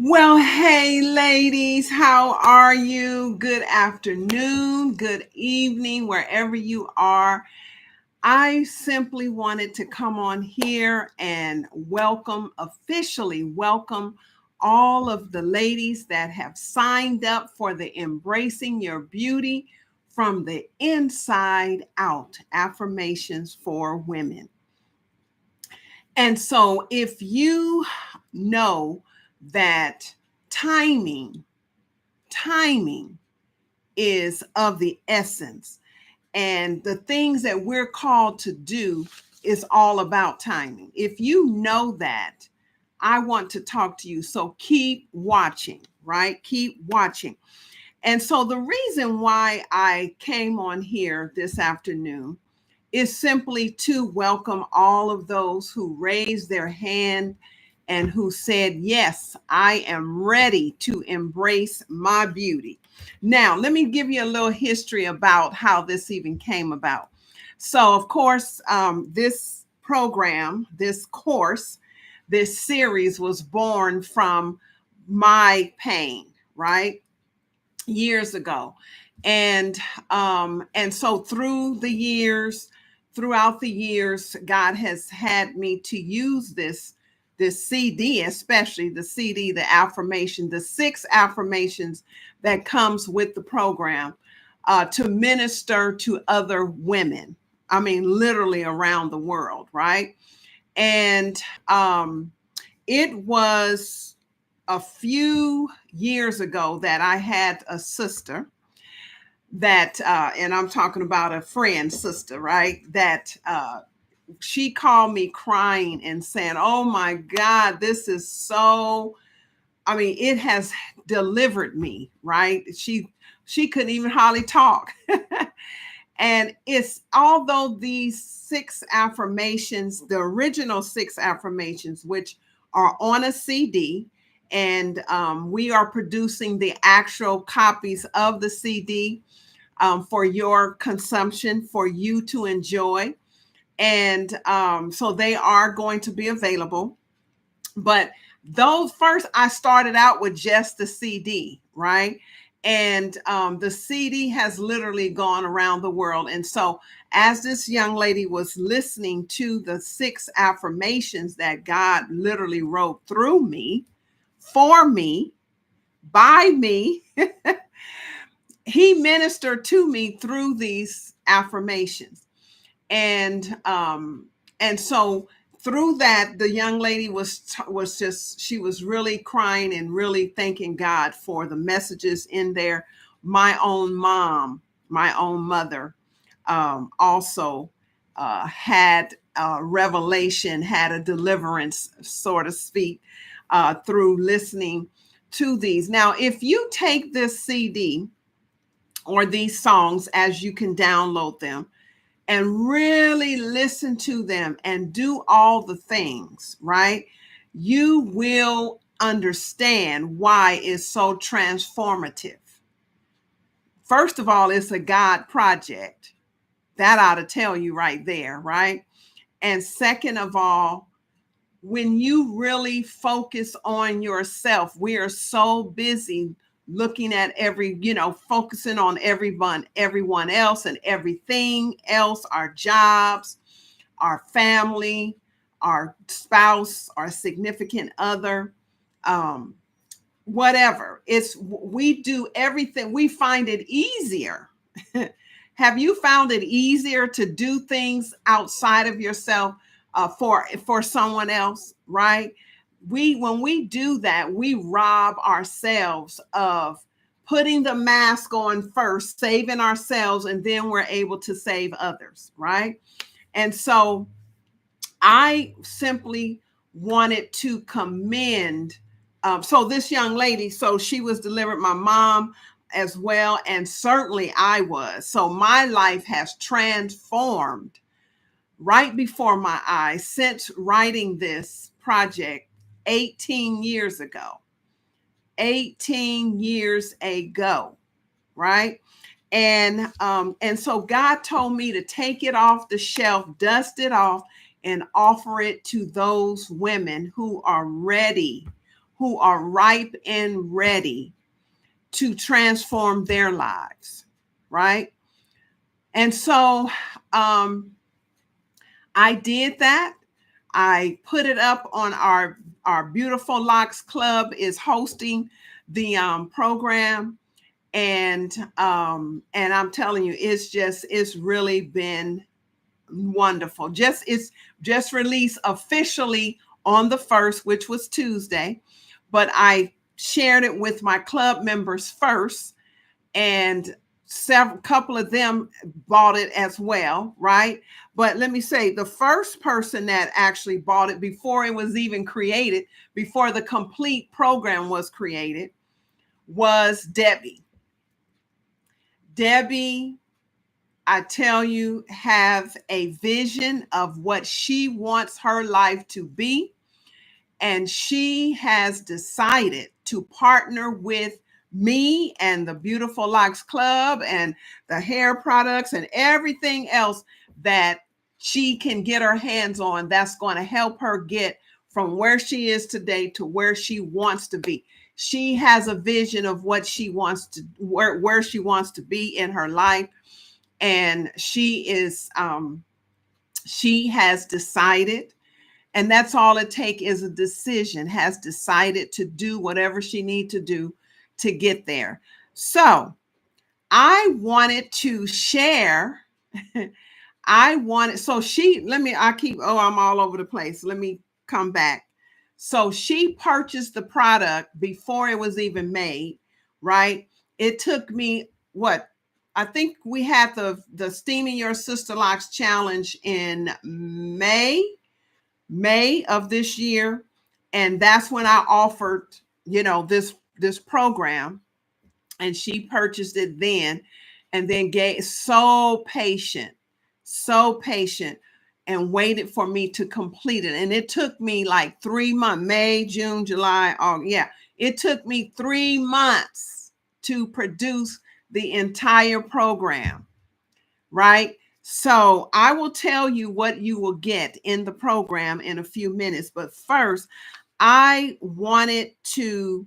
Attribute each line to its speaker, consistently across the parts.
Speaker 1: Well, hey, ladies, how are you? Good afternoon, good evening, wherever you are. I simply wanted to come on here and officially welcome all of the ladies that have signed up for the Embracing Your Beauty from the Inside Out Affirmations for Women. And so, if you know that timing, timing is of the essence, and the things that we're called to do is all about timing. If you know that, I want to talk to you. So keep watching, right? Keep watching. And so the reason why I came on here this afternoon is simply to welcome all of those who raised their hand and who said, yes, I am ready to embrace my beauty. Now, let me give you a little history about how this even came about. So, of course, this program, this course, this series was born from my pain, right? Years ago. And so throughout the years, God has had me to use this CD, especially the CD, the affirmation, the 6 affirmations that comes with the program, to minister to other women. I mean, literally around the world, right? And it was a few years ago that I had a sister that, and I'm talking about a friend sister, right? That she called me crying and saying, "Oh my God, this is so, I mean, it has delivered me," right? She couldn't even hardly talk. And it's although these 6 affirmations, the original 6 affirmations, which are on a CD, and we are producing the actual copies of the CD for your consumption, for you to enjoy. And so they are going to be available. But those first, I started out with just the CD, right? And the CD has literally gone around the world. And so, as this young lady was listening to the 6 affirmations that God literally wrote through me, for me, by me, He ministered to me through these affirmations. And so through that, the young lady was just, she was really crying and really thanking God for the messages in there. My own mom, my own mother, also had a revelation, had a deliverance, so to speak, through listening to these. Now, if you take this CD or these songs, as you can download them, and really listen to them and do all the things, right? You will understand why it's so transformative. First of all, it's a God project. That ought to tell you right there, right? And second of all, when you really focus on yourself, we are so busy looking at focusing on everyone else and everything else, our jobs, our family, our spouse, our significant other, um, whatever. We do everything. We find it easier. Have you found it easier to do things outside of yourself for someone else, right? When we do that, we rob ourselves of putting the mask on first, saving ourselves, and then we're able to save others, right? And so I simply wanted to commend. So this young lady, so she was delivered, my mom as well, and certainly I was. So my life has transformed right before my eyes since writing this project 18 years ago. 18 years ago, right? And so God told me to take it off the shelf, dust it off, and offer it to those women who are ready, who are ripe and ready to transform their lives, right? And so I did that. I put it up on our Beautiful Locks Club is hosting the program, and I'm telling you, it's really been wonderful. It's just released officially on the 1st, which was Tuesday, but I shared it with my club members first, and couple of them bought it as well, right? But let me say, the first person that actually bought it before it was even created, before the complete program was created, was Debbie. Debbie, I tell you, have a vision of what she wants her life to be. And she has decided to partner with me and the Beautiful Locks Club and the hair products and everything else that she can get her hands on that's going to help her get from where she is today to where she wants to be. She has a vision of what she wants to, where she wants to be in her life. And she has decided, and that's all it takes is a decision, has decided to do whatever she needs to do to get there. So I wanted to share. I'm all over the place. Let me come back. So she purchased the product before it was even made, right? It took me I think we had the Steaming Your Sisterlocks challenge in May of this year, and that's when I offered, this program, and she purchased it then, and then so patient, and waited for me to complete it. And it took me like 3 months, May, June, July, August. Yeah, it took me 3 months to produce the entire program, right? So I will tell you what you will get in the program in a few minutes. But first, I wanted to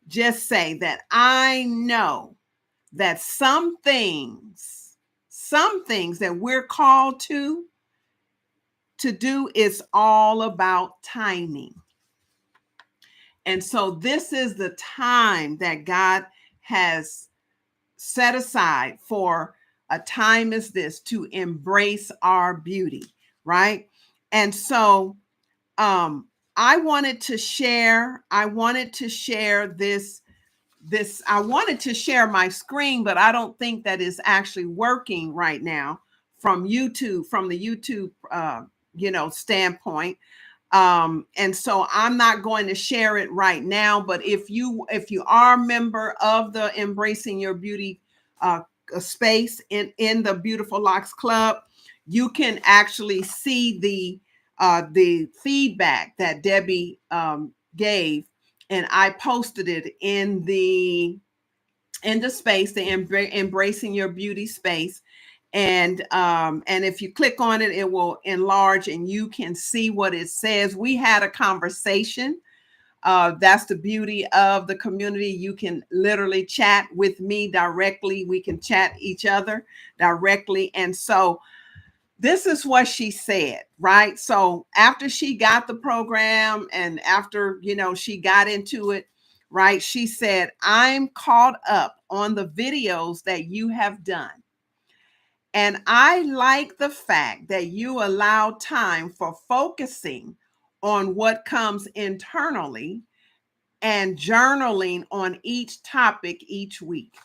Speaker 1: just say that I know that some things that we're called to do is all about timing. And so this is the time that God has set aside for a time as this to embrace our beauty, right? And so I wanted to share this. I wanted to share my screen, but I don't think that is actually working right now from the YouTube standpoint. And so I'm not going to share it right now, but if you are a member of the Embracing Your Beauty space in the Beautiful Locks Club, you can actually see the feedback that Debbie gave, and I posted it in the space, the Embracing Your Beauty space. And if you click on it, it will enlarge and you can see what it says. We had a conversation. That's the beauty of the community. You can literally chat with me directly. We can chat each other directly. And so this is what she said, right? So after she got the program and after, she got into it, right? She said, I'm caught up on the videos that you have done. And I like the fact that you allow time for focusing on what comes internally and journaling on each topic each week.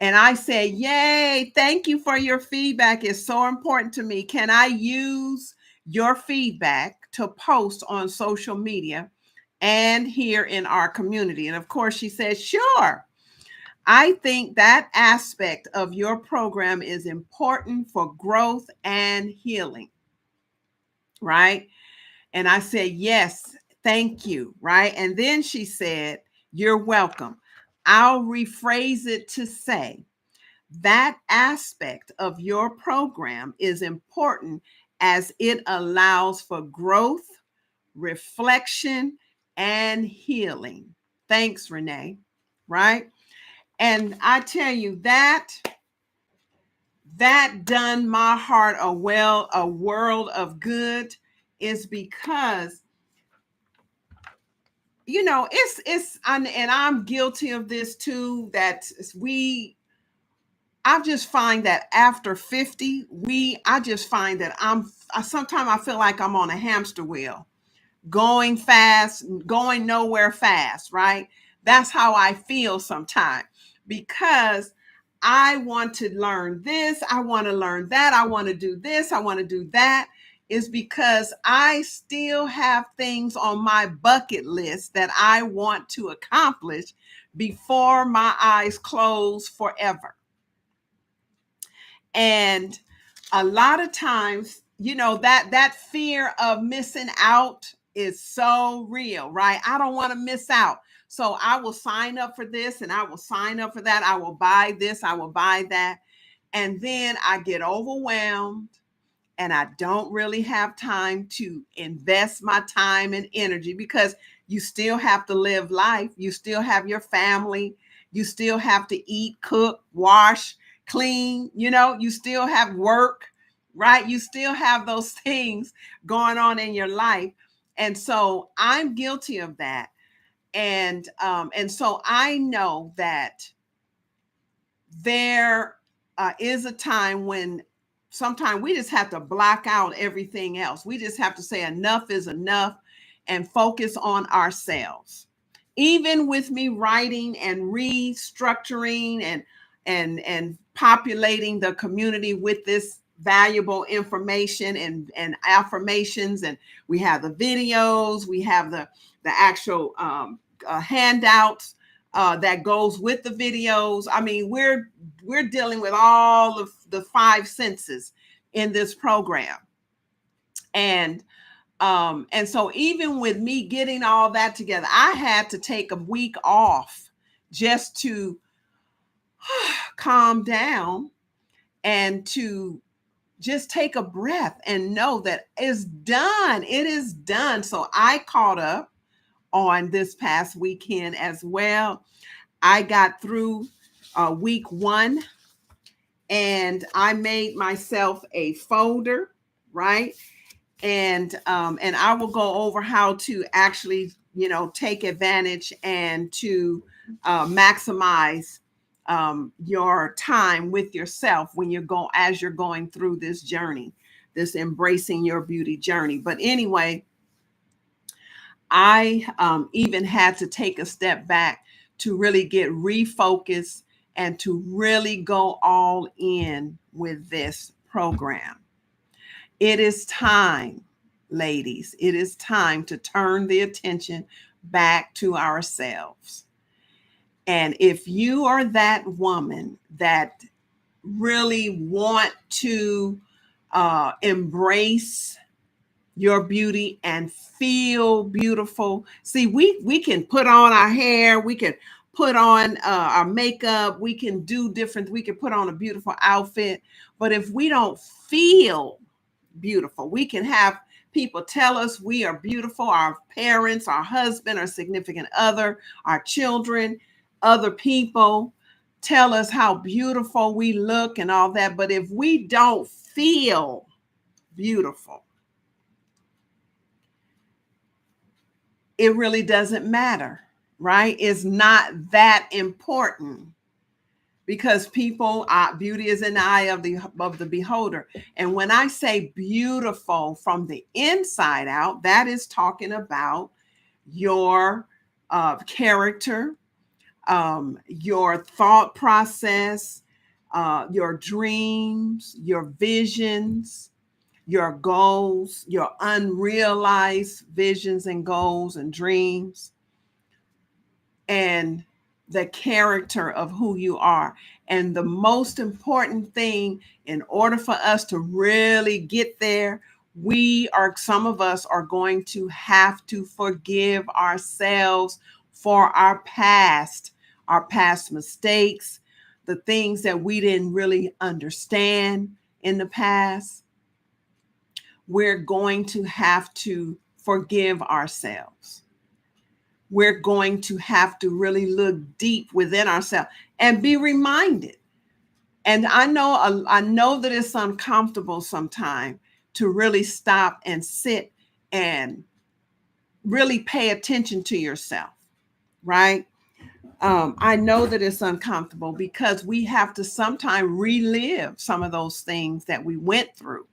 Speaker 1: And I say, yay, thank you for your feedback. It's so important to me. Can I use your feedback to post on social media and here in our community? And of course, she says, sure. I think that aspect of your program is important for growth and healing, right? And I said, yes, thank you, right? And then she said, you're welcome. I'll rephrase it to say, that aspect of your program is important as it allows for growth, reflection, and healing. Thanks, Renee. Right? And I tell you that done my heart a world of good, is because and I'm guilty of this too, that I just find that after 50, I just find that sometimes I feel like I'm on a hamster wheel, going fast, going nowhere fast, right? That's how I feel sometimes, because I want to learn this, I want to learn that, I want to do this, I want to do that, is because I still have things on my bucket list that I want to accomplish before my eyes close forever. And a lot of times, that fear of missing out is so real, right? I don't want to miss out. So I will sign up for this and I will sign up for that. I will buy this, I will buy that. And then I get overwhelmed and I don't really have time to invest my time and energy, because you still have to live life. You still have your family. You still have to eat, cook, wash, clean. You still have work, right? You still have those things going on in your life. And so I'm guilty of that. And so I know that there is a time when sometimes we just have to block out everything else. We just have to say enough is enough and focus on ourselves. Even with me writing and restructuring and populating the community with this valuable information and affirmations, and we have the videos, we have the actual handouts that goes with the videos. I mean, we're dealing with all of the five senses in this program. And so even with me getting all that together, I had to take a week off just to calm down and to just take a breath and know that it's done. It is done. So I caught up on this past weekend as well. I got through week 1, and I made myself a folder, right? And I will go over how to actually, take advantage and to maximize your time with yourself when as you're going through this journey, this embracing your beauty journey. But anyway, I even had to take a step back to really get refocused and to really go all in with this program. It is time, ladies, it is time to turn the attention back to ourselves. And if you are that woman that really want to embrace your beauty and feel beautiful. See, we can put on our hair, we can put on our makeup, we can we can put on a beautiful outfit, but if we don't feel beautiful, we can have people tell us we are beautiful, our parents, our husband, our significant other, our children, other people tell us how beautiful we look and all that, but if we don't feel beautiful, it really doesn't matter, right? It's not that important, because beauty is in the eye of the beholder. And when I say beautiful from the inside out, that is talking about your character, your thought process, your dreams, your visions, your goals, your unrealized visions and goals and dreams, and the character of who you are. And the most important thing, in order for us to really get there, some of us are going to have to forgive ourselves for our past mistakes, the things that we didn't really understand in the past. We're going to have to forgive ourselves. we're going to have to really look deep within ourselves and be reminded. And I know that it's uncomfortable sometimes to really stop and sit and really pay attention to yourself, right? I know that it's uncomfortable because we have to sometimes relive some of those things that we went through,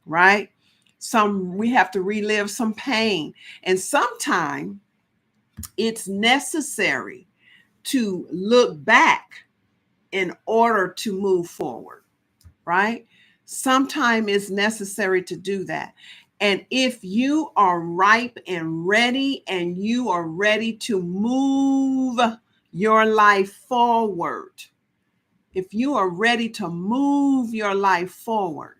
Speaker 1: right? We have to relive some pain. And sometimes it's necessary to look back in order to move forward, right? Sometimes it's necessary to do that. And if you are ripe and ready, and you are ready to move your life forward, if you are ready to move your life forward,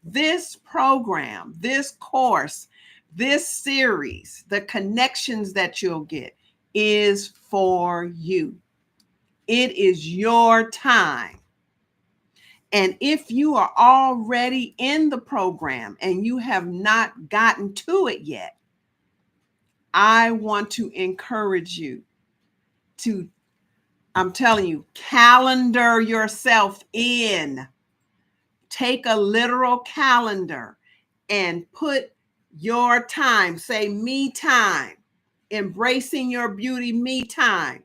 Speaker 1: this program, this course, this series, the connections that you'll get is for you. It is your time. And if you are already in the program and you have not gotten to it yet, I want to encourage you to, I'm telling you, calendar yourself in. Take a literal calendar and put your time, say me time, embracing your beauty, me time.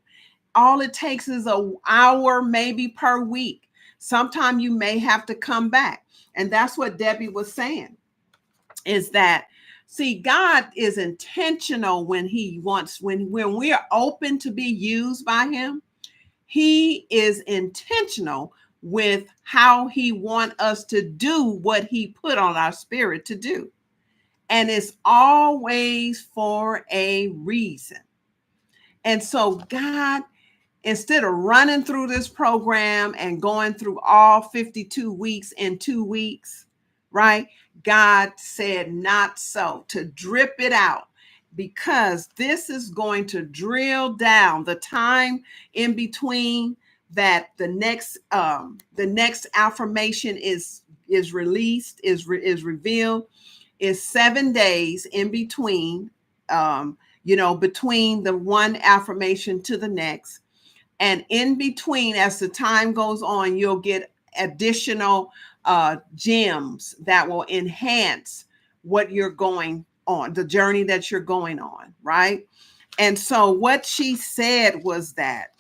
Speaker 1: All it takes is an hour, maybe per week. Sometime you may have to come back. And that's what Debbie was saying, is that, see, God is intentional when we are open to be used by him. He is intentional with how he wants us to do what he put on our spirit to do. And it's always for a reason. And so God, instead of running through this program and going through all 52 weeks in 2 weeks, right? God said, not so, to drip it out, because this is going to drill down the time in between that the next affirmation is released, is revealed, is 7 days in between, between the one affirmation to the next. And in between, as the time goes on, you'll get additional gems that will enhance what you're going on, the journey that you're going on, right? And so what she said was that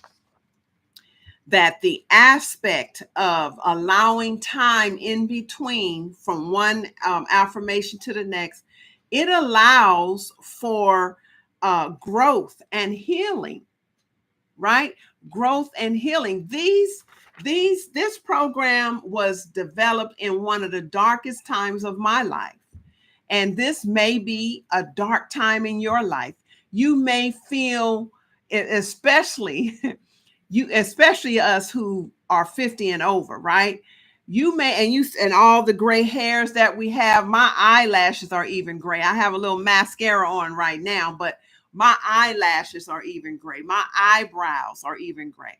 Speaker 1: the aspect of allowing time in between from one affirmation to the next, it allows for growth and healing, right? Growth and healing. This program was developed in one of the darkest times of my life. And this may be a dark time in your life. You may feel, especially especially us who are 50 and over, right? You may, and all the gray hairs that we have, my eyelashes are even gray. I have a little mascara on right now, but my eyelashes are even gray. My eyebrows are even gray.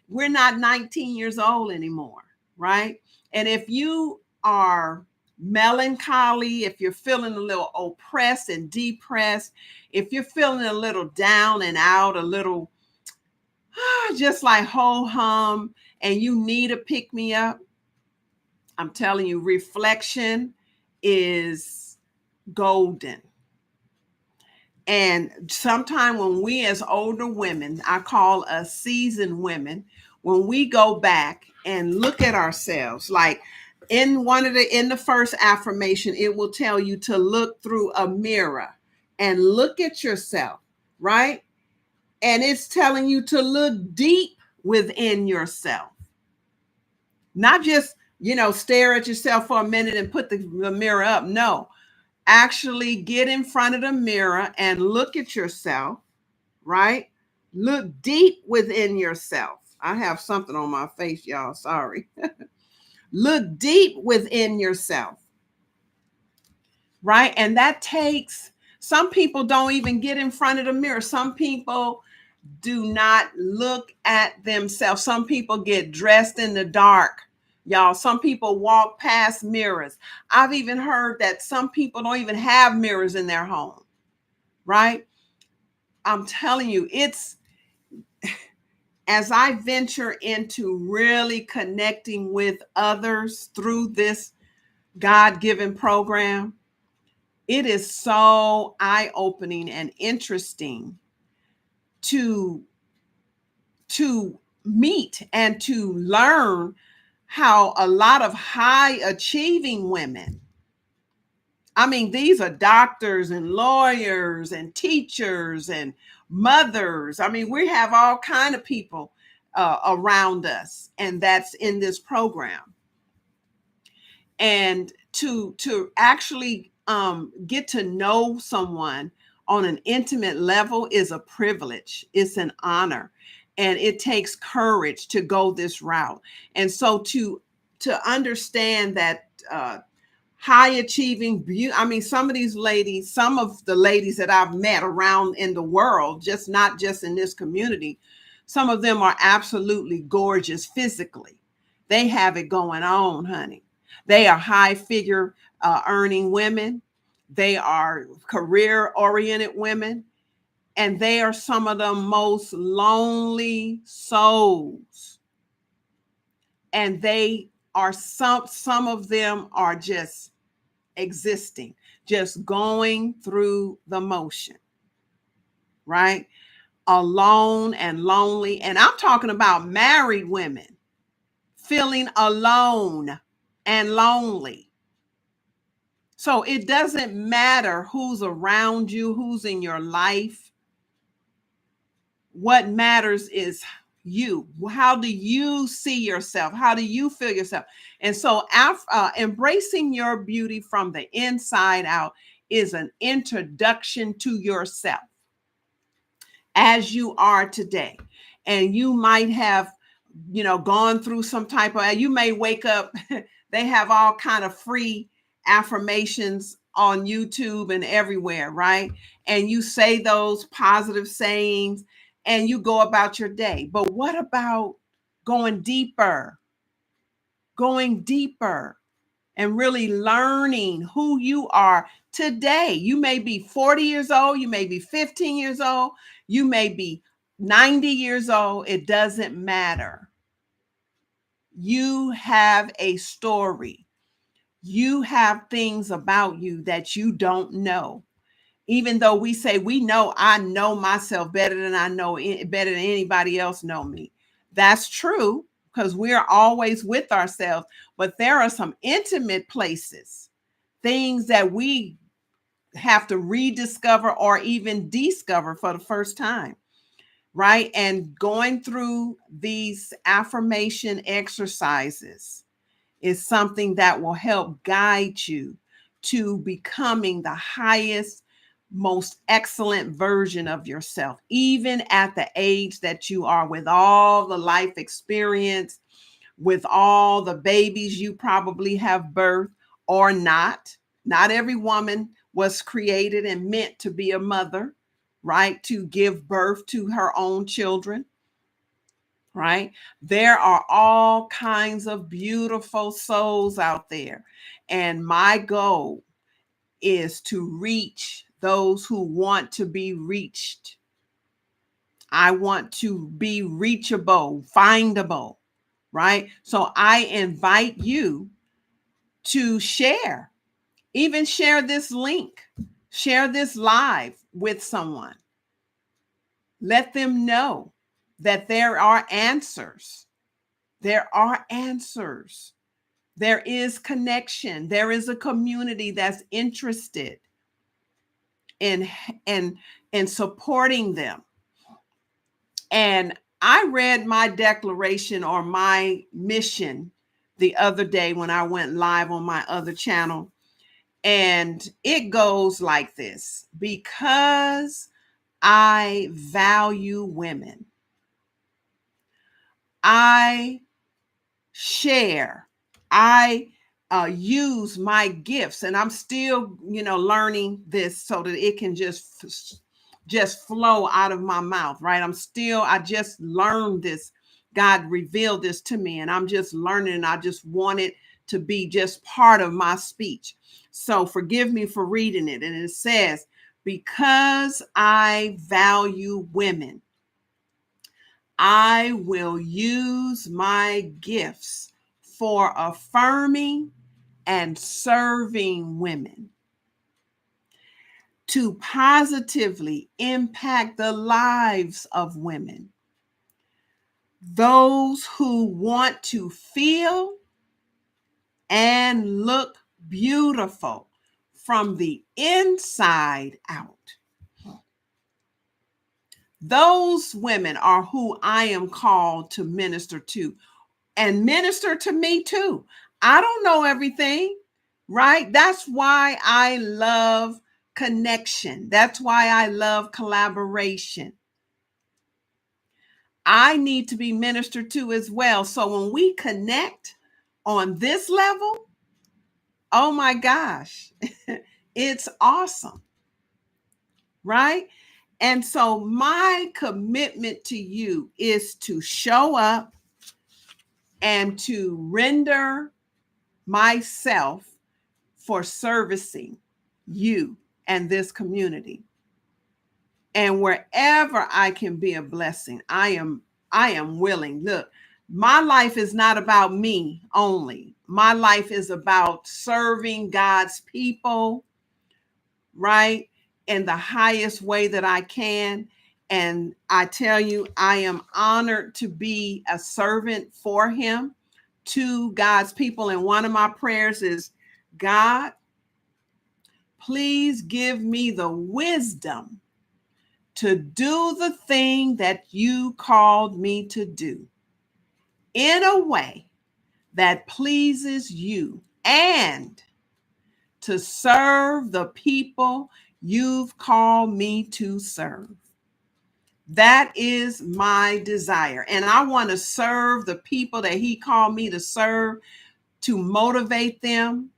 Speaker 1: We're not 19 years old anymore, right? And if you are melancholy, if you're feeling a little oppressed and depressed, if you're feeling a little down and out, a little just like ho hum, and you need a pick me up, I'm telling you, reflection is golden. And sometimes when we as older women, I call us seasoned women, when we go back and look at ourselves, like in the first affirmation, it will tell you to look through a mirror and look at yourself, right? And it's telling you to look deep within yourself, not just, stare at yourself for a minute and put the mirror up. No, actually get in front of the mirror and look at yourself, right? Look deep within yourself. I have something on my face, y'all. Sorry. Look deep within yourself, right? And that takes, some people don't even get in front of the mirror. Some people do not look at themselves. Some people get dressed in the dark, y'all. Some people walk past mirrors. I've even heard that some people don't even have mirrors in their home, right? I'm telling you, it's as I venture into really connecting with others through this God-given program, it is so eye-opening and interesting to meet and to learn how a lot of high achieving women, I mean, these are doctors and lawyers and teachers and mothers. I mean, we have all kind of people around us, and that's in this program. And to actually get to know someone on an intimate level is a privilege. It's an honor, and it takes courage to go this route. And so to understand that high achieving, I mean, some of these ladies, some of the ladies that I've met around in the world, just not just in this community, some of them are absolutely gorgeous physically. They have it going on, honey. They are high figure earning women. They are career oriented women. And they are some of the most lonely souls. And they are some of them are just existing, just going through the motion, right? Alone and lonely. And I'm talking about married women feeling alone and lonely. So it doesn't matter who's around you, who's in your life. What matters is you. How do you see yourself? How do you feel yourself? And so embracing your beauty from the inside out is an introduction to yourself as you are today. And you might have, gone through some type of, you may wake up, they have all kind of free affirmations on YouTube and everywhere, right? And you say those positive sayings and you go about your day. But what about going deeper and really learning who you are today? You may be 40 years old, you may be 15 years old, you may be 90 years old. It doesn't matter. You have a story. You have things about you that you don't know. Even though we say I know myself better than better than anybody else know me. That's true, because we're always with ourselves. But there are some intimate places, things that we have to rediscover or even discover for the first time, right? And going through these affirmation exercises is something that will help guide you to becoming the highest, most excellent version of yourself, even at the age that you are, with all the life experience, with all the babies you probably have birthed or not. Not every woman was created and meant to be a mother, right? To give birth to her own children, right? There are all kinds of beautiful souls out there. And my goal is to reach those who want to be reached. I want to be reachable, findable, right? So I invite you to share, even share this link, share this live with someone. Let them know that there are answers. There are answers. There is connection. There is a community that's interested in supporting them. And I read my declaration or my mission the other day when I went live on my other channel. And it goes like this: because I value women, I share, I use my gifts, and I'm still, learning this so that it can just flow out of my mouth, right? I just learned this. God revealed this to me, and I'm just learning, and I just want it to be just part of my speech. So forgive me for reading it. And it says, Because I value women, I will use my gifts for affirming and serving women to positively impact the lives of women, those who want to feel and look beautiful from the inside out. Those women are who I am called to minister to, and minister to me too. I don't know everything, right? That's why I love connection. That's why I love collaboration. I need to be ministered to as well. So when we connect on this level, oh my gosh, it's awesome, right? And so my commitment to you is to show up and to render myself for servicing you and this community. And wherever I can be a blessing, I am willing. Look, my life is not about me only. My life is about serving God's people, right? In the highest way that I can. And I tell you, I am honored to be a servant for him to God's people. And one of my prayers is, God, please give me the wisdom to do the thing that you called me to do in a way that pleases you and to serve the people you've called me to serve. That is my desire. And I want to serve the people that he called me to serve, to motivate them,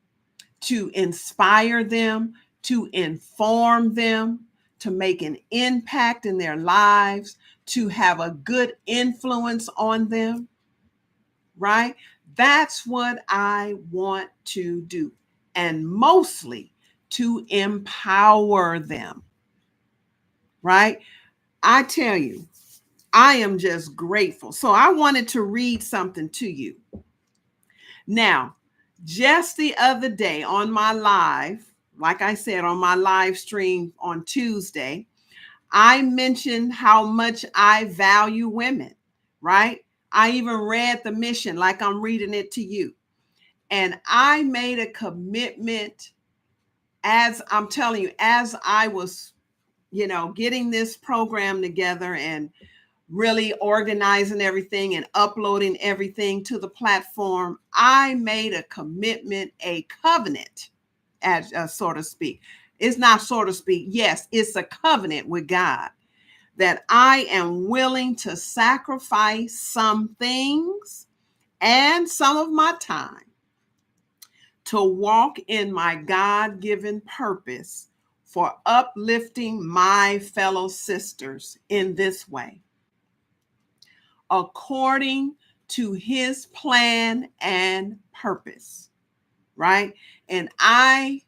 Speaker 1: to inspire them, to inform them, to make an impact in their lives, to have a good influence on them, right? That's what I want to do. And mostly to empower them, right? I tell you, I am just grateful. So I wanted to read something to you. Now, just the other day on my live, like I said, on my live stream on Tuesday, I mentioned how much I value women, right? I even read the mission like I'm reading it to you. And I made a commitment, as I'm telling you, as I was, getting this program together and really organizing everything and uploading everything to the platform, I made a commitment, a covenant, as so to speak. It's not so to speak. Yes, it's a covenant with God that I am willing to sacrifice some things and some of my time to walk in my God-given purpose for uplifting my fellow sisters in this way, according to his plan and purpose, right? And I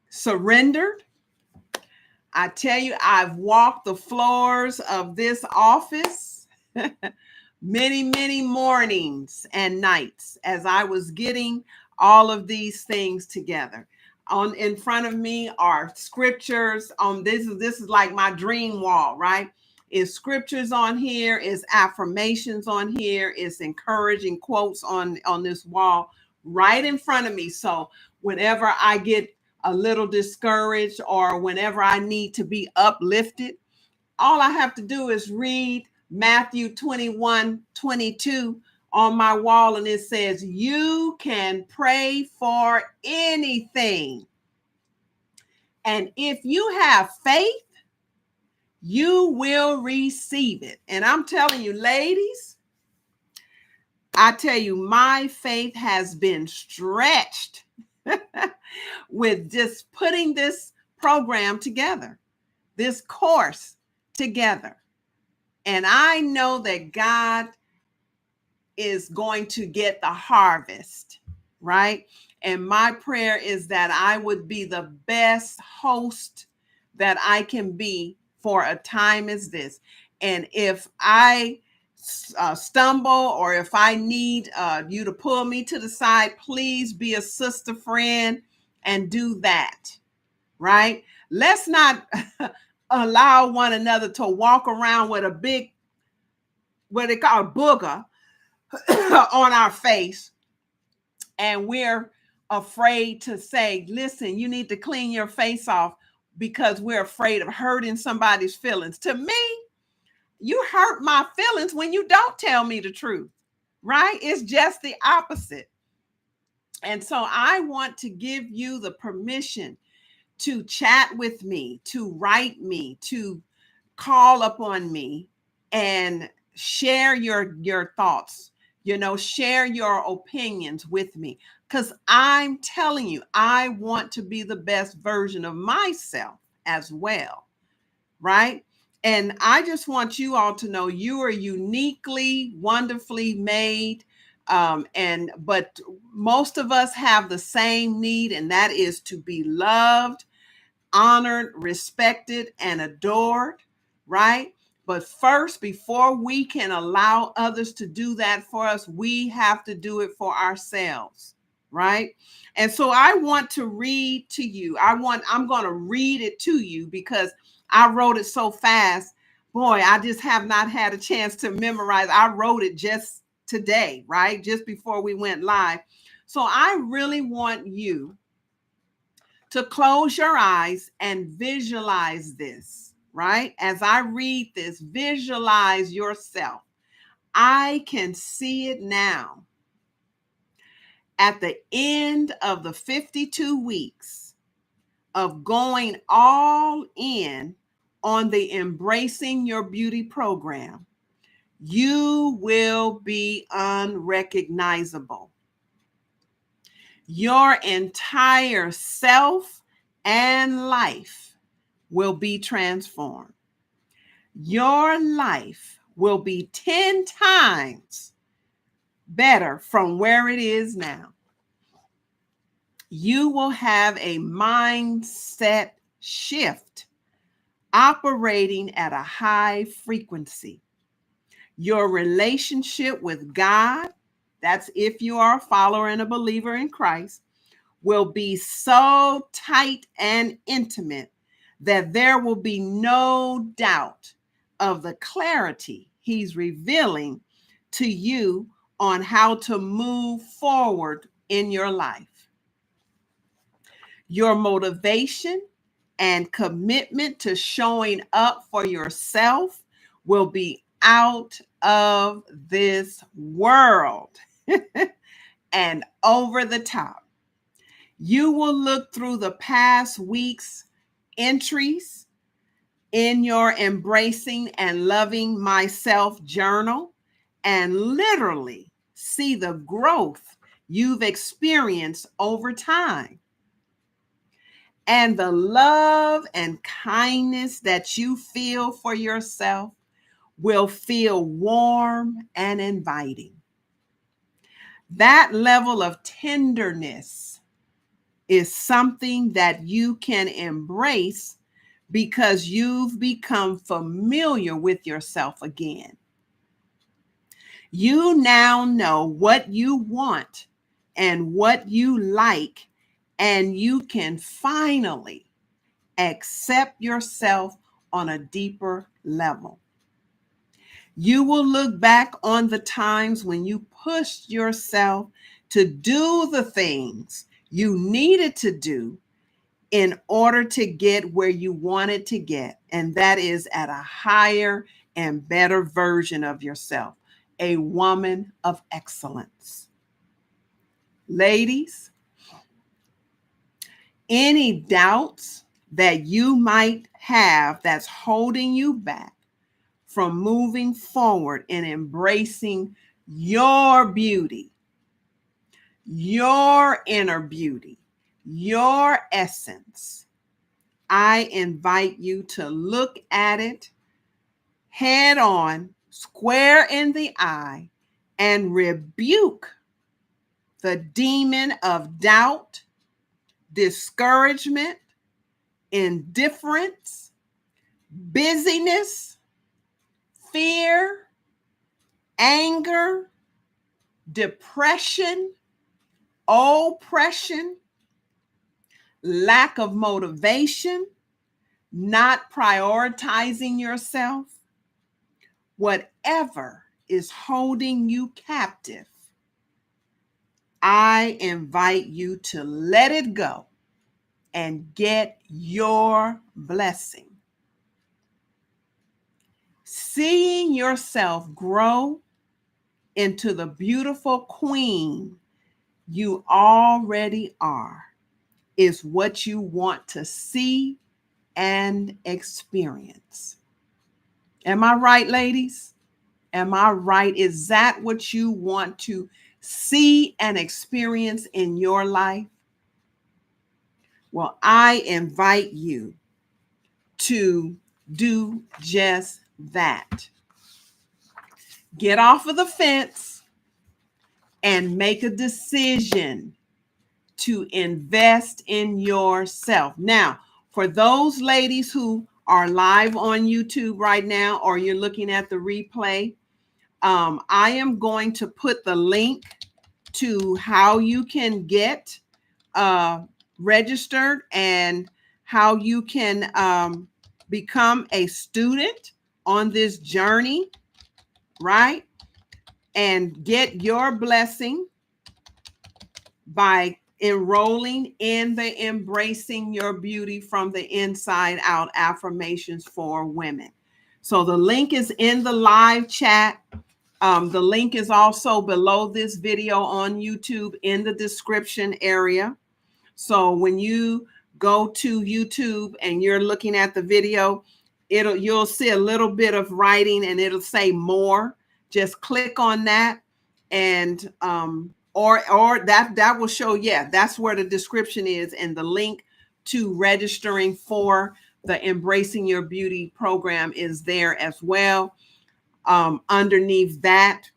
Speaker 1: surrendered. I tell you, I've walked the floors of this office many, many mornings and nights as I was getting all of these things together. In front of me are scriptures. This is like my dream wall, right? Is scriptures on here, is affirmations on here, is encouraging quotes on this wall right in front of me. So whenever I get a little discouraged or whenever I need to be uplifted, all I have to do is read Matthew 21:22 on my wall, and it says, you can pray for anything. And if you have faith, you will receive it. And I'm telling you, ladies, I tell you, my faith has been stretched with just putting this program together, this course together. And I know that God is going to get the harvest, right? And my prayer is that I would be the best host, that I can be for a time as this. And if I stumble, or if I need you to pull me to the side, please be a sister friend and do that, right? Let's not allow one another to walk around with a big, what they call booger on our face, and we're afraid to say, listen, you need to clean your face off, because we're afraid of hurting somebody's feelings. To me, you hurt my feelings when you don't tell me the truth, right? It's just the opposite. And so I want to give you the permission to chat with me, to write me, to call upon me, and share your thoughts, share your opinions with me, because I'm telling you, I want to be the best version of myself as well, right? And I just want you all to know you are uniquely, wonderfully made. But most of us have the same need, and that is to be loved, honored, respected, and adored, right? But first, before we can allow others to do that for us, we have to do it for ourselves, right? And so I want to read to you. I'm going to read it to you because I wrote it so fast. Boy, I just have not had a chance to memorize. I wrote it just today, right? Just before we went live. So I really want you to close your eyes and visualize this, right? As I read this, visualize yourself. I can see it now. At the end of the 52 weeks of going all in on the Embracing Your Beauty program, you will be unrecognizable. Your entire self and life will be transformed. Your life will be 10 times better from where it is now. You will have a mindset shift operating at a high frequency. Your relationship with God, that's if you are a follower and a believer in Christ, will be so tight and intimate that there will be no doubt of the clarity he's revealing to you on how to move forward in your life. Your motivation and commitment to showing up for yourself will be out of this world and over the top. You will look through the past week's entries in your Embracing and Loving Myself journal and literally see the growth you've experienced over time. And the love and kindness that you feel for yourself will feel warm and inviting. That level of tenderness is something that you can embrace because you've become familiar with yourself again. You now know what you want and what you like, and you can finally accept yourself on a deeper level. You will look back on the times when you pushed yourself to do the things you needed to do in order to get where you wanted to get. And that is at a higher and better version of yourself, a woman of excellence. Ladies, any doubts that you might have that's holding you back from moving forward and embracing your beauty, your inner beauty, your essence, I invite you to look at it head on, square in the eye, and rebuke the demon of doubt, discouragement, indifference, busyness, fear, anger, depression, oppression, lack of motivation, not prioritizing yourself, whatever is holding you captive, I invite you to let it go and get your blessing. Seeing yourself grow into the beautiful queen you already are is what you want to see and experience. Am I right, ladies? Am I right? Is that what you want to see and experience in your life? Well, I invite you to do just that. Get off of the fence and make a decision to invest in yourself. Now, for those ladies who are live on YouTube right now, or you're looking at the replay, I am going to put the link to how you can get registered and how you can become a student on this journey, right? And get your blessing by enrolling in the Embracing Your Beauty from the Inside Out Affirmations for Women. So the link is in the live chat. The link is also below this video on YouTube in the description area. So when you go to YouTube and you're looking at the video, you'll see a little bit of writing and it'll say more. Just click on that, and or that will show, yeah, that's where the description is, and the link to registering for the Embracing Your Beauty program is there as well. Underneath that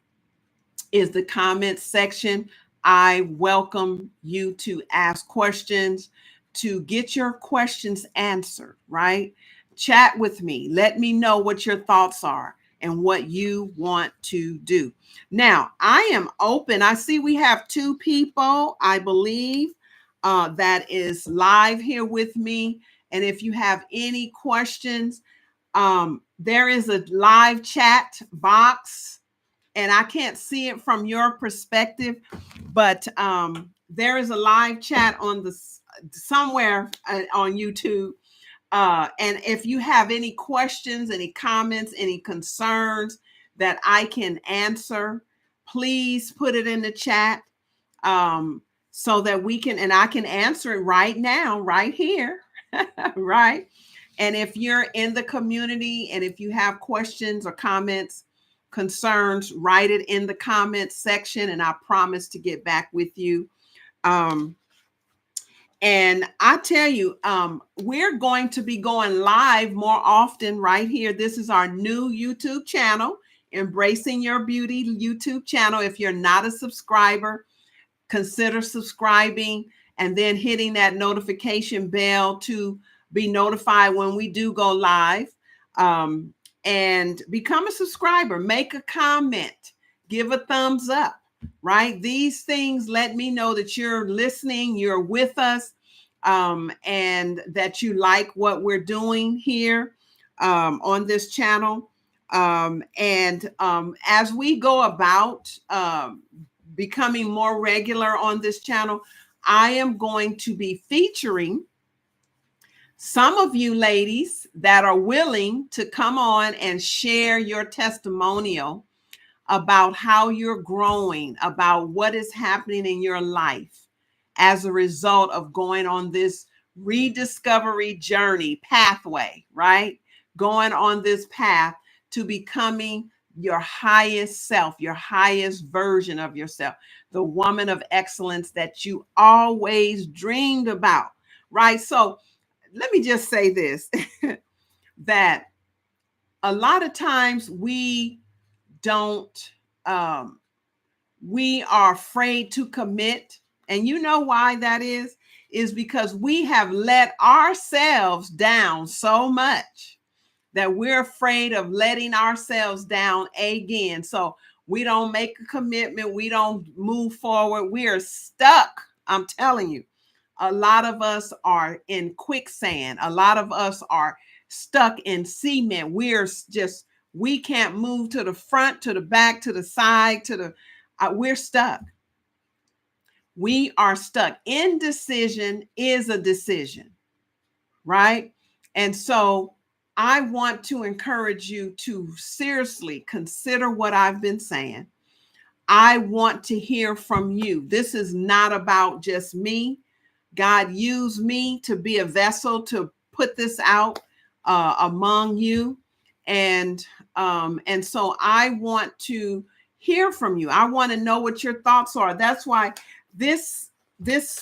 Speaker 1: is the comments section. I welcome you to ask questions, to get your questions answered, right? Chat with me. Let me know what your thoughts are and what you want to do. Now, I am open. I see we have 2 people, I believe, that is live here with me. And if you have any questions, there is a live chat box, and I can't see it from your perspective, but there is a live chat on the somewhere on YouTube. And if you have any questions, any comments, any concerns that I can answer, please put it in the chat, so that we can, and I can answer it right now, right here, right? And if you're in the community and if you have questions or comments, concerns, write it in the comments section, and I promise to get back with you. And I tell you, we're going to be going live more often right here. This is our new YouTube channel, Embracing Your Beauty YouTube channel. If you're not a subscriber, consider subscribing and then hitting that notification bell to be notified when we do go live. And become a subscriber, make a comment, give a thumbs up, right? These things let me know that you're listening, you're with us, and that you like what we're doing here on this channel. As we go about becoming more regular on this channel, I am going to be featuring some of you ladies that are willing to come on and share your testimonial about how you're growing, about what is happening in your life as a result of going on this rediscovery journey pathway, right? Going on this path to becoming your highest self, your highest version of yourself, the woman of excellence that you always dreamed about, right? So let me just say this, that a lot of times we don't, we are afraid to commit. And you know why that is? is because we have let ourselves down so much that we're afraid of letting ourselves down again. So we don't make a commitment. We don't move forward. We are stuck. I'm telling you, a lot of us are in quicksand. A lot of us are stuck in cement. We can't move to the front, to the back, to the side, we're stuck. We are stuck. Indecision is a decision, right? And so I want to encourage you to seriously consider what I've been saying. I want to hear from you. This is not about just me. God used me to be a vessel to put this out among you. And so I want to hear from you. I want to know what your thoughts are. That's why this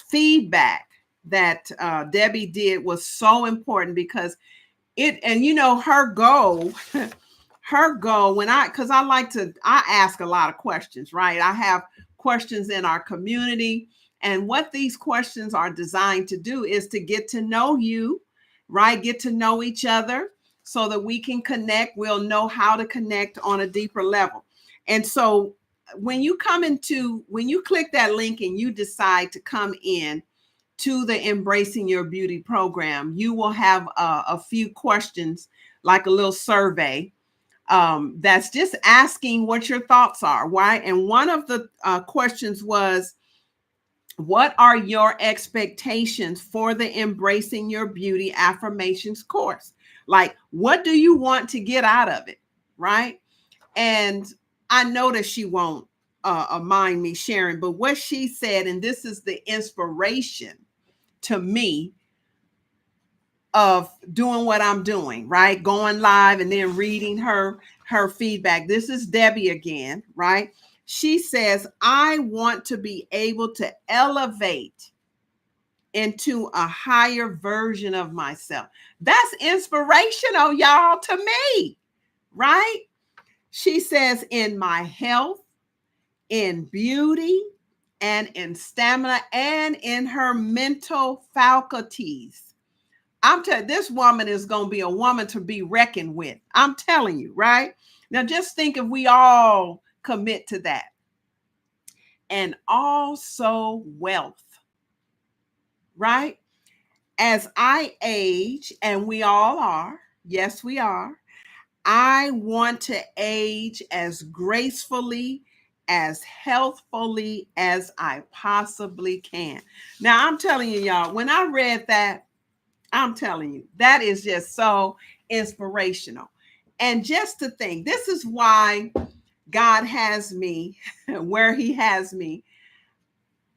Speaker 1: feedback that Debbie did was so important, because her goal because I ask a lot of questions, right? I have questions in our community, and what these questions are designed to do is to get to know you, right? Get to know each other so that we can connect. We'll know how to connect on a deeper level. And so when you click that link and you decide to come in to the Embracing Your Beauty program, you will have a few questions, like a little survey that's just asking what your thoughts are, right? And one of the questions was, what are your expectations for the Embracing Your Beauty Affirmations course? Like, what do you want to get out of it, right? And I know that she won't mind me sharing, but what she said, and this is the inspiration to me of doing what I'm doing, right? Going live and then reading her feedback. This is Debbie again, right? She says, I want to be able to elevate into a higher version of myself. That's inspirational, y'all, to me, right? She says, in my health, in beauty, and in stamina, and in her mental faculties. I'm telling you, this woman is going to be a woman to be reckoned with. I'm telling you, right? Now, just think if we all commit to that. And also wealth, right? As I age, and we all are, yes, we are, I want to age as gracefully, as healthfully as I possibly can. Now, I'm telling you, y'all, when I read that, I'm telling you, that is just so inspirational. And just to think, this is why God has me where he has me.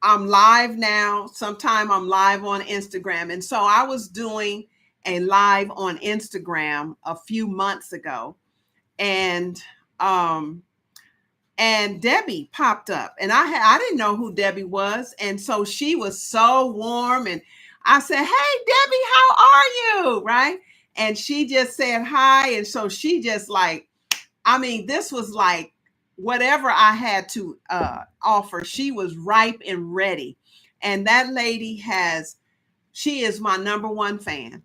Speaker 1: I'm live now. Sometime I'm live on Instagram. And so I was doing a live on Instagram a few months ago. And Debbie popped up, and I didn't know who Debbie was. And so she was so warm, and I said, hey, Debbie, how are you? Right. And she just said hi. And so she just this was like whatever I had to offer. She was ripe and ready. And that lady she is my number one fan,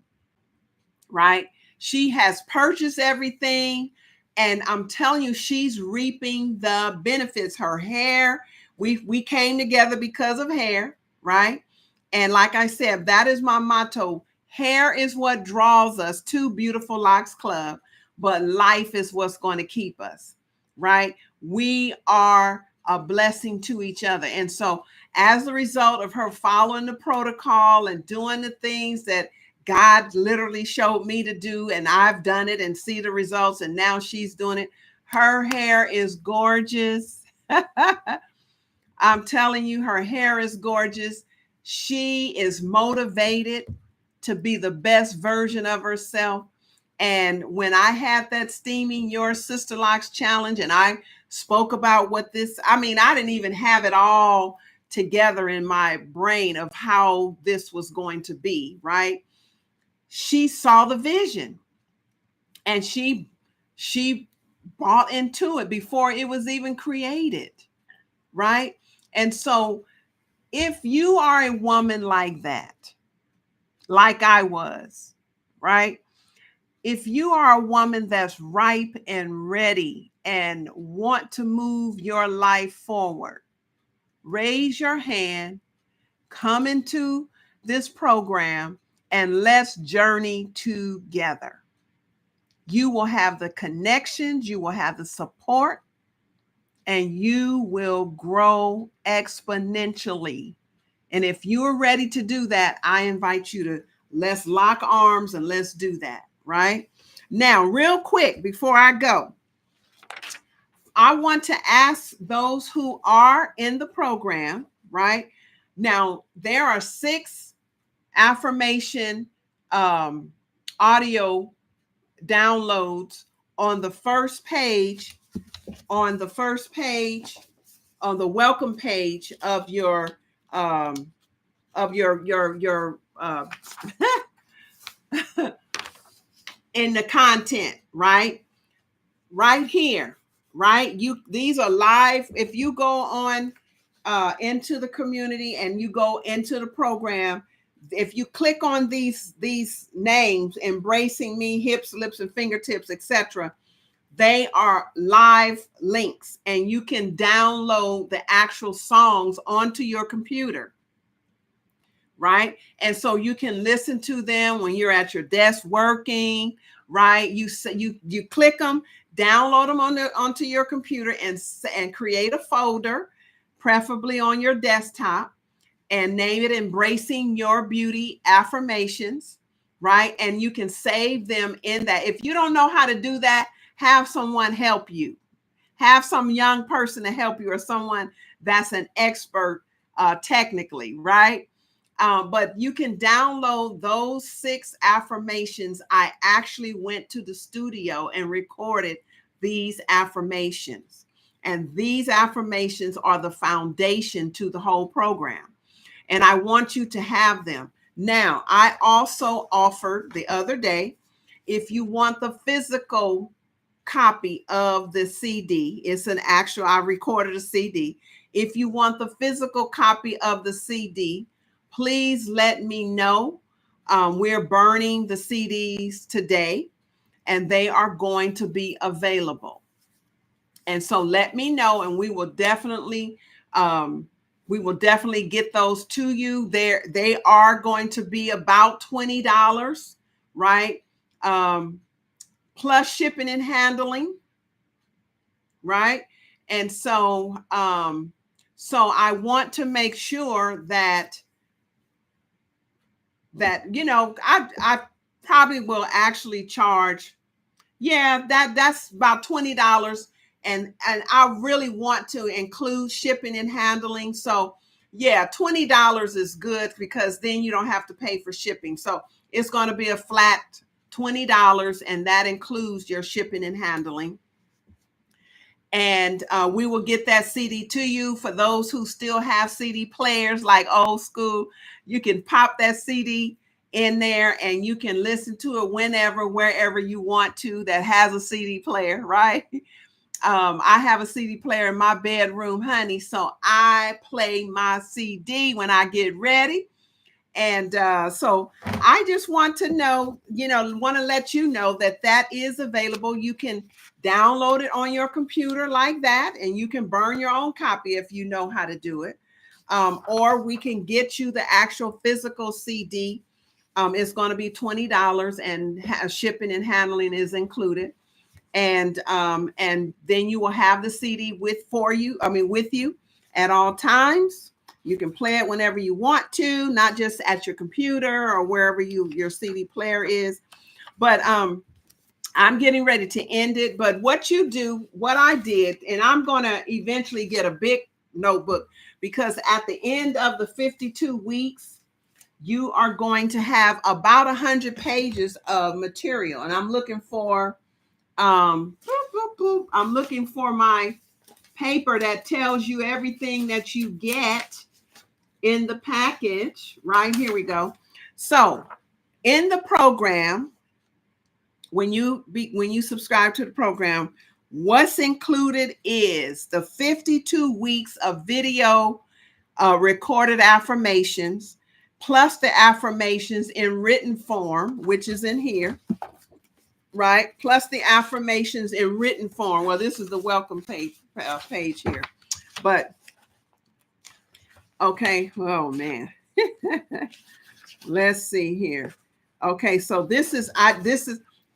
Speaker 1: right? She has purchased everything. And I'm telling you, she's reaping the benefits. Her hair, we came together because of hair, right? And like I said, that is my motto. Hair is what draws us to Beautiful Locks Club, but life is what's going to keep us, right? We are a blessing to each other. And so as a result of her following the protocol and doing the things that God literally showed me to do, and I've done it and see the results, and now she's doing it. Her hair is gorgeous. I'm telling you, her hair is gorgeous. She is motivated to be the best version of herself. And when I had that Steaming Your Sisterlocks challenge, and I spoke about I didn't even have it all together in my brain of how this was going to be, right? She saw the vision, and she bought into it before it was even created, right? And so if you are a woman like that, like I was, right? If you are a woman that's ripe and ready and want to move your life forward, raise your hand, come into this program, and let's journey together. You will have the connections, you will have the support, and you will grow exponentially. And if you're ready to do that, I invite you to let's lock arms and let's do that, right? Now, real quick, before I go, I want to ask those who are in the program, right? Now, there are 6 affirmation audio downloads on the first page, on the first page, on the welcome page of your um, in the content, right here, right? You, these are live. If you go on into the community and you go into the program, if you click on these names, embracing me, hips, lips, and fingertips, etc., they are live links, and you can download the actual songs onto your computer, right? And so you can listen to them when you're at your desk working, right? You click them, download them onto your computer, and create a folder, preferably on your desktop, and name it Embracing Your Beauty Affirmations, right? And you can save them in that. If you don't know how to do that, have someone help you. Have some young person to help you, or someone that's an expert technically, right? But you can download those 6 affirmations. I actually went to the studio and recorded these affirmations. And these affirmations are the foundation to the whole program. And I want you to have them. Now, I also offered the other day, if you want the physical copy of the CD, it's an actual, I recorded a CD. If you want the physical copy of the CD, please let me know. We're burning the CDs today, and they are going to be available. And so let me know, and we will definitely get those to you. They are going to be about $20, right? Plus shipping and handling, right? And so I want to make sure that I probably will actually charge, that's about $20, and I really want to include shipping and handling. So yeah, $20 is good, because then you don't have to pay for shipping. So it's going to be a flat $20, and that includes your shipping and handling. And we will get that CD to you. For those who still have CD players, like old school, you can pop that CD in there and you can listen to it whenever, wherever you want to, that has a CD player, right? I have a CD player in my bedroom, honey. So I play my CD when I get ready. And so I just want to know, want to let you know that that is available. You can download it on your computer like that, and you can burn your own copy if you know how to do it. Or we can get you the actual physical CD. It's going to be $20, and shipping and handling is included. And then you will have the CD with you at all times. You can play it whenever you want to, not just at your computer or wherever your CD player is. But I'm getting ready to end it. But what I did, and I'm going to eventually get a big notebook, because at the end of the 52 weeks, you are going to have about 100 pages of material. And I'm looking for, I'm looking for my paper that tells you everything that you get in the package. Right, here we go. So in the program, when you subscribe to the program, what's included is the 52 weeks of video recorded affirmations. plus the affirmations in written form, which is in here, right? Plus the affirmations in written form. Well, this is the welcome page here, but okay. Oh man. Let's see here. Okay, so this is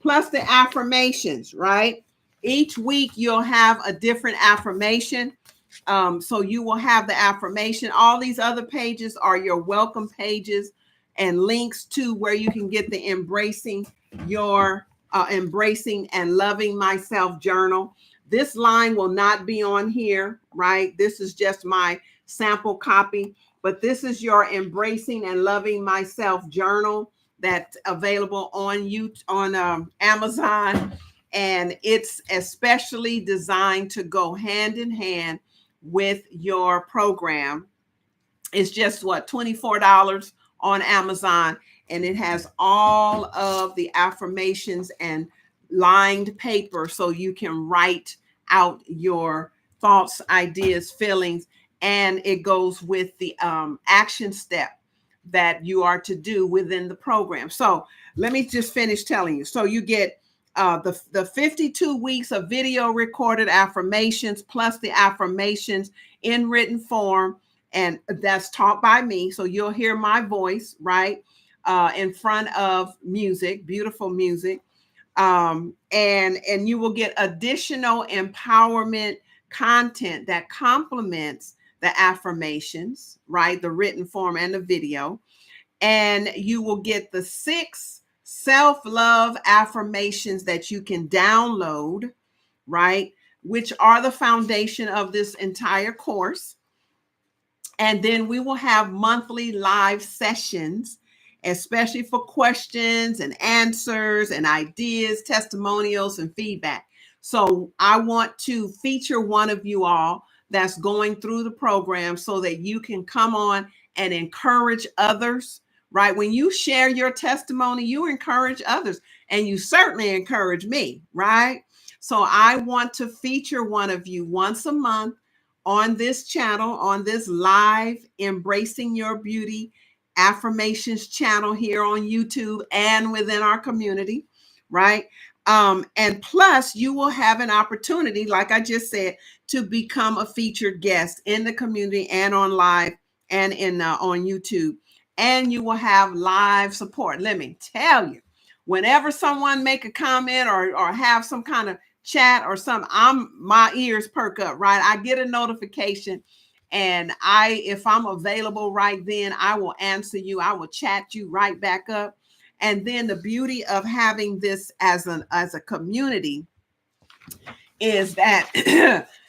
Speaker 1: plus the affirmations, right? Each week you'll have a different affirmation. So you will have the affirmation. All these other pages are your welcome pages and links to where you can get the embracing and loving myself journal. This line will not be on here, right? This is just my sample copy, but this is your embracing and loving myself journal that's available on Amazon, and it's especially designed to go hand in hand with your program. It's just $24 on Amazon, and it has all of the affirmations and lined paper so you can write out your thoughts, ideas, feelings, and it goes with the action step that you are to do within the program. So let me just finish telling you. So you get the 52 weeks of video recorded affirmations plus the affirmations in written form, and that's taught by me. So you'll hear my voice, right, in front of music, beautiful music, and you will get additional empowerment content that complements the affirmations, right, the written form and the video, and you will get the 6 self-love affirmations that you can download, right, which are the foundation of this entire course. And then we will have monthly live sessions, especially for questions and answers and ideas, testimonials, and feedback. So I want to feature one of you all that's going through the program so that you can come on and encourage others, right? When you share your testimony, you encourage others, and you certainly encourage me, right? So I want to feature one of you once a month on this channel, on this live Embracing Your Beauty Affirmations channel here on YouTube and within our community, right? And plus, you will have an opportunity, like I just said, to become a featured guest in the community and on live and on YouTube. And you will have live support. Let me tell you, whenever someone make a comment or have some kind of chat or something, my ears perk up, right? I get a notification, and if I'm available right then, I will answer you. I will chat you right back up. And then the beauty of having this as a community is that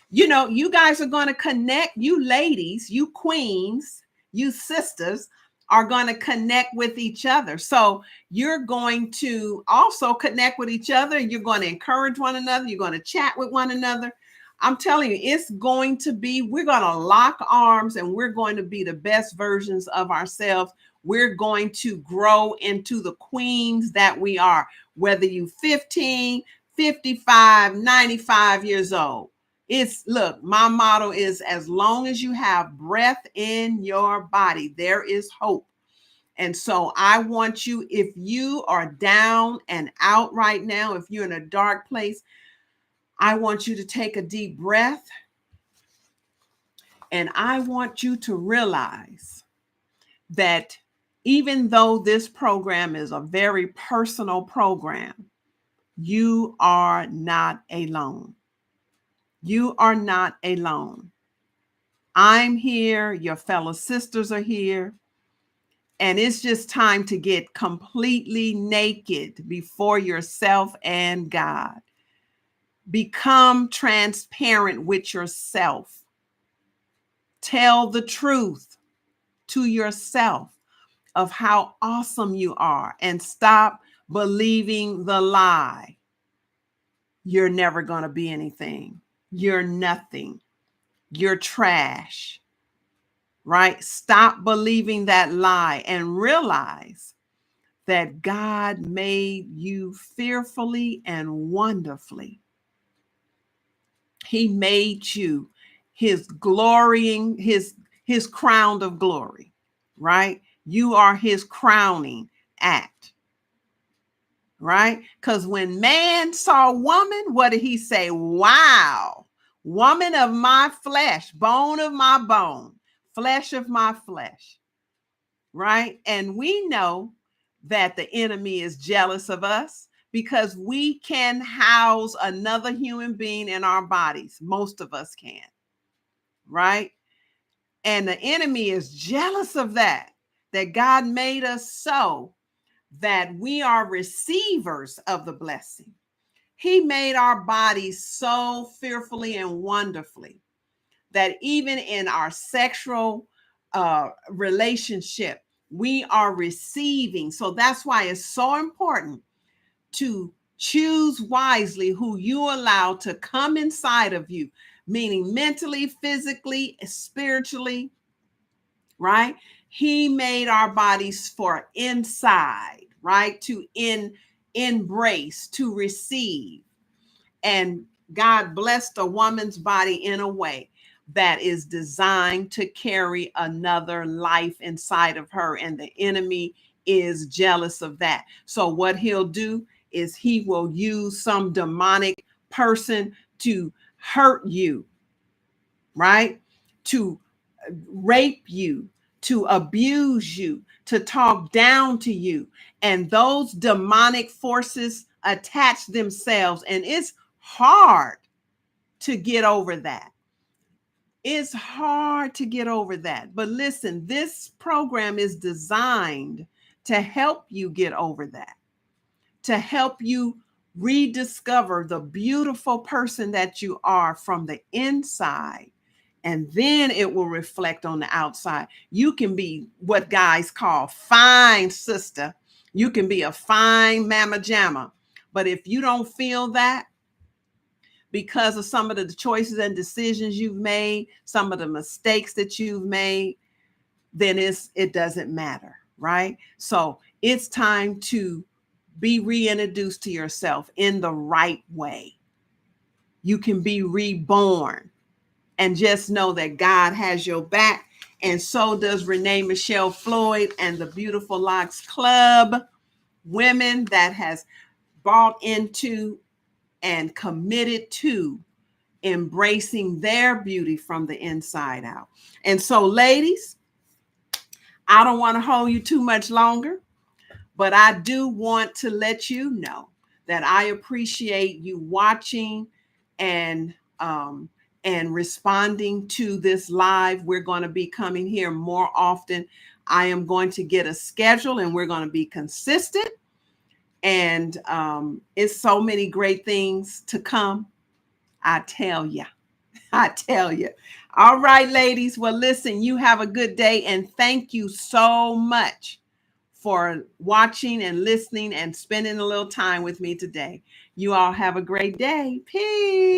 Speaker 1: you guys are going to connect. You ladies, you queens, you sisters are going to connect with each other. So you're going to also connect with each other, and you're going to encourage one another. You're going to chat with one another. I'm telling you, we're going to lock arms, and we're going to be the best versions of ourselves. We're going to grow into the queens that we are, whether you 15, 55, 95 years old. Look, my motto is, as long as you have breath in your body, there is hope. And so I want you, if you are down and out right now, if you're in a dark place, I want you to take a deep breath. And I want you to realize that even though this program is a very personal program, you are not alone. You are not alone. I'm here. Your fellow sisters are here. And it's just time to get completely naked before yourself and God. Become transparent with yourself. Tell the truth to yourself of how awesome you are, and stop believing the lie. You're never going to be anything. You're nothing. You're trash, right? Stop believing that lie and realize that God made you fearfully and wonderfully. He made you his glorying, his crown of glory, right? You are his crowning act, right? Because when man saw woman, what did he say? Wow, woman of my flesh, bone of my bone, flesh of my flesh, right? And we know that the enemy is jealous of us because we can house another human being in our bodies. Most of us can, right? And the enemy is jealous of that God made us so that we are receivers of the blessing. He made our bodies so fearfully and wonderfully that even in our sexual relationship, we are receiving. So that's why it's so important to choose wisely who you allow to come inside of you, meaning mentally, physically, spiritually, right? He made our bodies for inside, right? To embrace, to receive. And God blessed a woman's body in a way that is designed to carry another life inside of her. And the enemy is jealous of that. So what he'll do is he will use some demonic person to hurt you, right? To rape you, to abuse you, to talk down to you. And those demonic forces attach themselves. And it's hard to get over that. It's hard to get over that. But listen, this program is designed to help you get over that, to help you rediscover the beautiful person that you are from the inside. And then it will reflect on the outside. You can be what guys call fine sister. You can be a fine mama jamma. But if you don't feel that, because of some of the choices and decisions you've made, some of the mistakes that you've made, then it doesn't matter, right? So it's time to be reintroduced to yourself in the right way. You can be reborn, and just know that God has your back. And so does Renee Michelle Floyd and the Beautiful Locks Club, women that has bought into and committed to embracing their beauty from the inside out. And so, ladies, I don't want to hold you too much longer, but I do want to let you know that I appreciate you watching and responding to this live. We're going to be coming here more often. I am going to get a schedule and we're going to be consistent. And it's so many great things to come. I tell you. I tell you. All right, ladies. Well, listen, you have a good day. And thank you so much for watching and listening and spending a little time with me today. You all have a great day. Peace.